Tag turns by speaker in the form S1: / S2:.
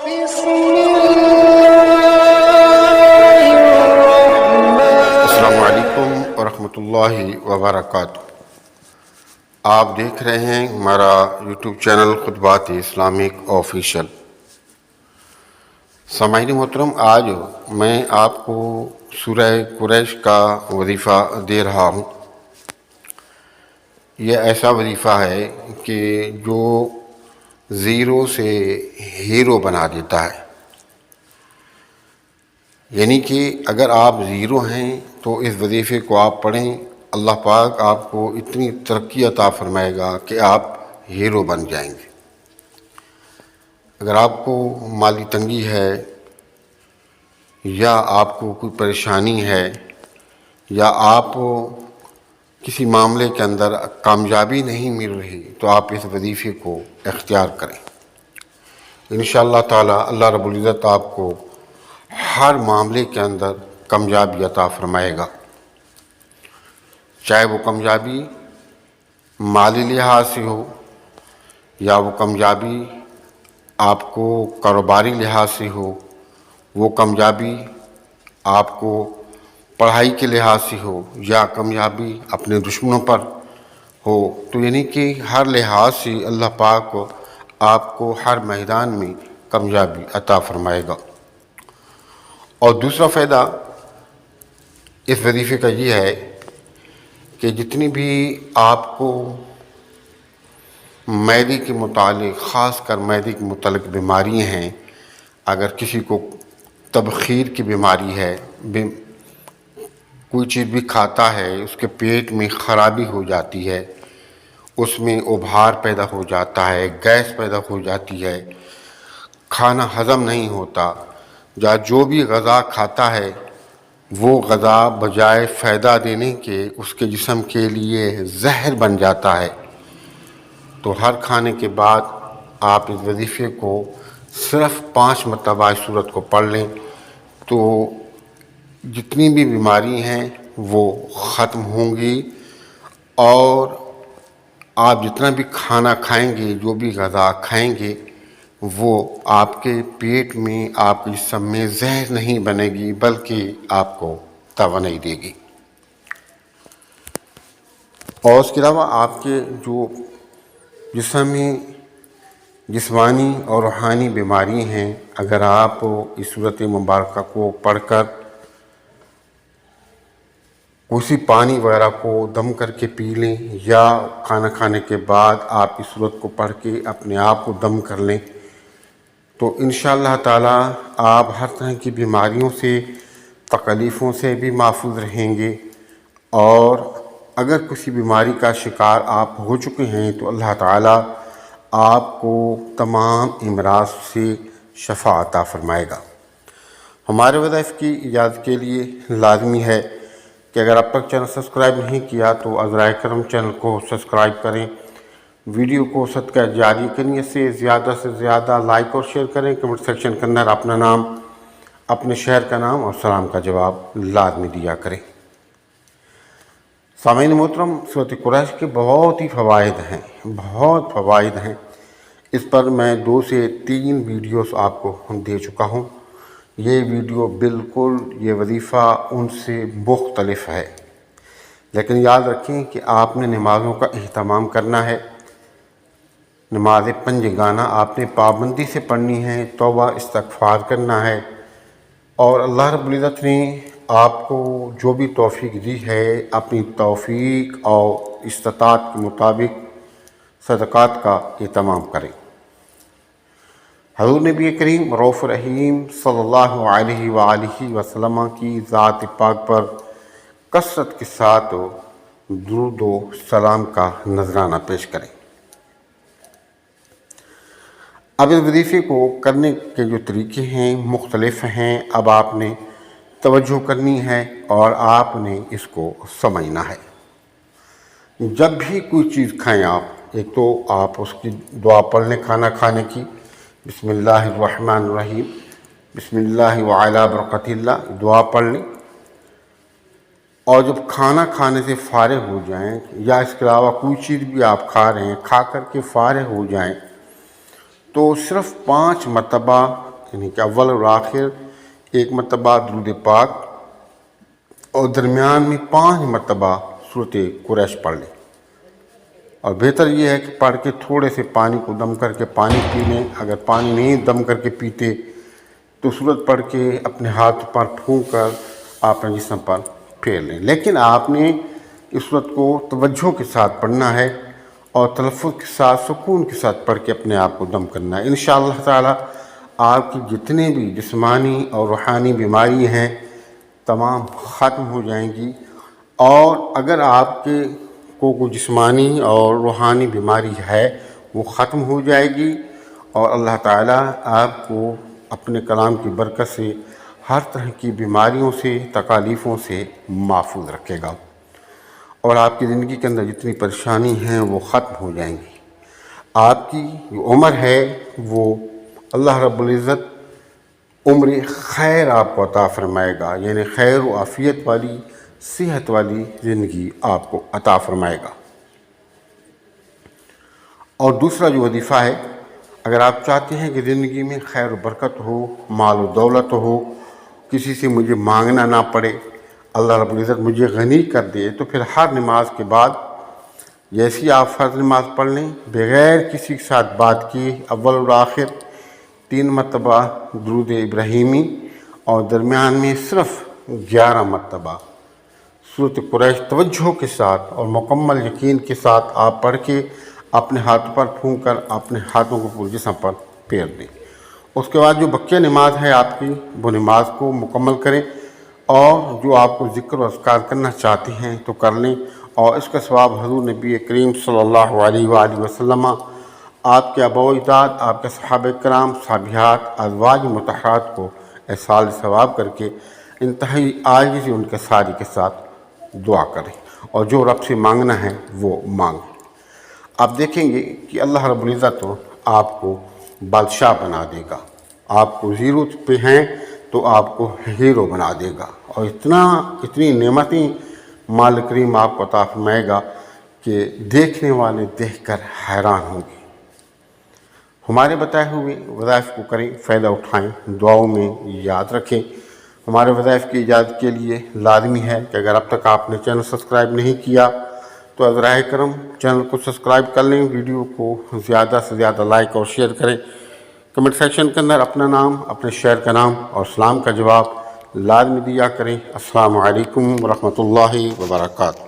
S1: السلام علیکم ورحمۃ اللہ وبرکاتہ۔ آپ دیکھ رہے ہیں ہمارا یوٹیوب چینل خطبات اسلامک آفیشیل۔ سامعین محترم، آج میں آپ کو سورہ قریش کا وظیفہ دے رہا ہوں۔ یہ ایسا وظیفہ ہے کہ جو زیرو سے ہیرو بنا دیتا ہے، یعنی کہ اگر آپ زیرو ہیں تو اس وظیفے کو آپ پڑھیں، اللہ پاک آپ کو اتنی ترقی عطا فرمائے گا کہ آپ ہیرو بن جائیں گے۔ اگر آپ کو مالی تنگی ہے یا آپ کو کوئی پریشانی ہے یا آپ کسی معاملے کے اندر کامیابی نہیں مل رہی تو آپ اس وظیفے کو اختیار کریں۔ انشاءاللہ تعالی اللہ رب العزت آپ کو ہر معاملے کے اندر کامیابی عطا فرمائے گا، چاہے وہ کامیابی مالی لحاظ سے ہو یا وہ کامیابی آپ کو کاروباری لحاظ سے ہو، وہ کامیابی آپ کو پڑھائی کے لحاظ سے ہو یا کامیابی اپنے دشمنوں پر ہو، تو یعنی کہ ہر لحاظ سے اللہ پاک آپ کو ہر میدان میں کامیابی عطا فرمائے گا۔ اور دوسرا فائدہ اس وظیفے کا یہ ہے کہ جتنی بھی آپ کو معدے کے متعلق، خاص کر معدے کے متعلق بیماریاں ہیں، اگر کسی کو تبخیر کی بیماری ہے، کوئی چیز بھی کھاتا ہے اس کے پیٹ میں خرابی ہو جاتی ہے، اس میں ابھار پیدا ہو جاتا ہے، گیس پیدا ہو جاتی ہے، کھانا ہضم نہیں ہوتا، یا جو بھی غذا کھاتا ہے وہ غذا بجائے فائدہ دینے کے اس کے جسم کے لیے زہر بن جاتا ہے، تو ہر کھانے کے بعد آپ اس وظیفے کو صرف 5 مرتبہ اس سورت کو پڑھ لیں تو جتنی بھی بیماری ہیں وہ ختم ہوں گی، اور آپ جتنا بھی کھانا کھائیں گے، جو بھی غذا کھائیں گے، وہ آپ کے پیٹ میں، آپ کے جسم میں زہر نہیں بنے گی بلکہ آپ کو توانائی دے گی۔ اور اس کے علاوہ آپ کے جو جسمانی اور روحانی بیماری ہیں، اگر آپ اس سورت مبارکہ کو پڑھ کر کسی پانی وغیرہ کو دم کر کے پی لیں یا کھانا کھانے کے بعد آپ اس سورت کو پڑھ کے اپنے آپ کو دم کر لیں تو انشاءاللہ تعالی آپ ہر طرح کی بیماریوں سے، تکلیفوں سے بھی محفوظ رہیں گے، اور اگر کسی بیماری کا شکار آپ ہو چکے ہیں تو اللہ تعالی آپ کو تمام امراض سے شفا عطا فرمائے گا۔ ہمارے وظائف کی اجازت کے لیے لازمی ہے کہ اگر اب تک چینل سبسکرائب نہیں کیا تو عذرائے کرم چینل کو سبسکرائب کریں، ویڈیو کو صدقہ جاری کرنے سے زیادہ لائک اور شیئر کریں، کمنٹ سیکشن کے اندر اپنا نام، اپنے شہر کا نام اور سلام کا جواب لازمی دیا کریں۔ سامعین محترم، سورۃ قریش کے بہت ہی فوائد ہیں، اس پر میں 2 سے 3 ویڈیوز آپ کو دے چکا ہوں۔ یہ ویڈیو بالکل یہ وظیفہ ان سے مختلف ہے، لیکن یاد رکھیں کہ آپ نے نمازوں کا اہتمام کرنا ہے، نماز 5 گانا آپ نے پابندی سے پڑھنی ہے، توبہ استغفار کرنا ہے، اور اللہ رب العزت نے آپ کو جو بھی توفیق دی ہے اپنی توفیق اور استطاعت کے مطابق صدقات کا اہتمام کریں۔ حضور نبی کریم رؤوف رحیم صلی اللہ علیہ وآلہ وسلم کی ذات پاک پر کثرت کے ساتھ درود و سلام کا نذرانہ پیش کریں۔ اب اس وظیفے کو کرنے کے جو طریقے ہیں مختلف ہیں، اب آپ نے توجہ کرنی ہے اور آپ نے اس کو سمجھنا ہے۔ جب بھی کوئی چیز کھائیں آپ، ایک تو آپ اس کی دعا پڑھ لیں کھانا کھانے کی، بسم اللہ الرحمن الرحیم، بسم اللہ وعلی برکت اللہ، دعا پڑھ لیں، اور جب کھانا کھانے سے فارغ ہو جائیں یا اس کے علاوہ کوئی چیز بھی آپ کھا رہے ہیں، کھا کر کے فارغ ہو جائیں تو صرف 5 مرتبہ یعنی کہ اول اور آخر 1 مرتبہ درود پاک اور درمیان میں 5 مرتبہ سورۃ قریش پڑھ لیں، اور بہتر یہ ہے کہ پڑھ کے تھوڑے سے پانی کو دم کر کے پانی پی لیں۔ اگر پانی نہیں دم کر کے پیتے تو سورت پڑھ کے اپنے ہاتھ پر پھونک کر اپنے جسم پر پھیر لیں، لیکن آپ نے اس سورت کو توجہ کے ساتھ پڑھنا ہے اور تلفظ کے ساتھ سکون کے ساتھ پڑھ کے اپنے آپ کو دم کرنا ہے۔ انشاءاللہ تعالی آپ کی جتنے بھی جسمانی اور روحانی بیماری ہیں تمام ختم ہو جائیں گی، اور اگر آپ کے کو کوئی جسمانی اور روحانی بیماری ہے وہ ختم ہو جائے گی، اور اللہ تعالیٰ آپ کو اپنے کلام کی برکت سے ہر طرح کی بیماریوں سے تکالیفوں سے محفوظ رکھے گا، اور آپ کی زندگی کے اندر جتنی پریشانی ہیں وہ ختم ہو جائیں گی۔ آپ کی جو عمر ہے وہ اللہ رب العزت عمر خیر آپ کو عطا فرمائے گا، یعنی خیر و عافیت والی صحت والی زندگی آپ کو عطا فرمائے گا۔ اور دوسرا جو وظیفہ ہے، اگر آپ چاہتے ہیں کہ زندگی میں خیر و برکت ہو، مال و دولت ہو، کسی سے مجھے مانگنا نہ پڑے، اللہ رب العزت مجھے غنی کر دے، تو پھر ہر نماز کے بعد جیسی آپ فرض نماز پڑھ لیں بغیر کسی کے ساتھ بات کیے اول اور آخر 3 مرتبہ درود ابراہیمی، اور درمیان میں صرف 11 مرتبہ سورۃ قریش توجہ کے ساتھ اور مکمل یقین کے ساتھ آپ پڑھ کے اپنے ہاتھوں پر پھونک کر اپنے ہاتھوں کو پورے جسم پر پھیر دیں۔ اس کے بعد جو بقیہ نماز ہے آپ کی وہ نماز کو مکمل کریں، اور جو آپ کو ذکر و اذکار کرنا چاہتے ہیں تو کر لیں، اور اس کا ثواب حضور نبی کریم صلی اللہ علیہ وآلہ وسلم، آپ کے آباء و اجداد، آپ کے صحابہ کرام، صحابیات، ازواج مطہرات کو احصال ثواب کر کے انتہائی عاجزی سے ان کے ساری کے ساتھ دعا کریں، اور جو رب سے مانگنا ہے وہ مانگیں۔ آپ دیکھیں گے کہ اللہ رب العزت آپ کو بادشاہ بنا دے گا، آپ کو زیرو پہ ہیں تو آپ کو ہیرو بنا دے گا، اور اتنی نعمتیں مالک کریم آپ کو عطا فرمائے گا کہ دیکھنے والے دیکھ کر حیران ہوں گے۔ ہمارے بتائے ہوئے وظائف کو کریں، فائدہ اٹھائیں، دعاؤں میں یاد رکھیں۔ ہمارے وظائف کی اجازت کے لیے لازمی ہے کہ اگر اب تک آپ نے چینل سبسکرائب نہیں کیا تو ازرائے کرم چینل کو سبسکرائب کر لیں، ویڈیو کو زیادہ سے زیادہ لائک اور شیئر کریں، کمنٹ سیکشن کے اندر اپنا نام، اپنے شہر کا نام اور سلام کا جواب لازمی دیا کریں۔ السلام علیکم ورحمۃ اللہ وبرکاتہ۔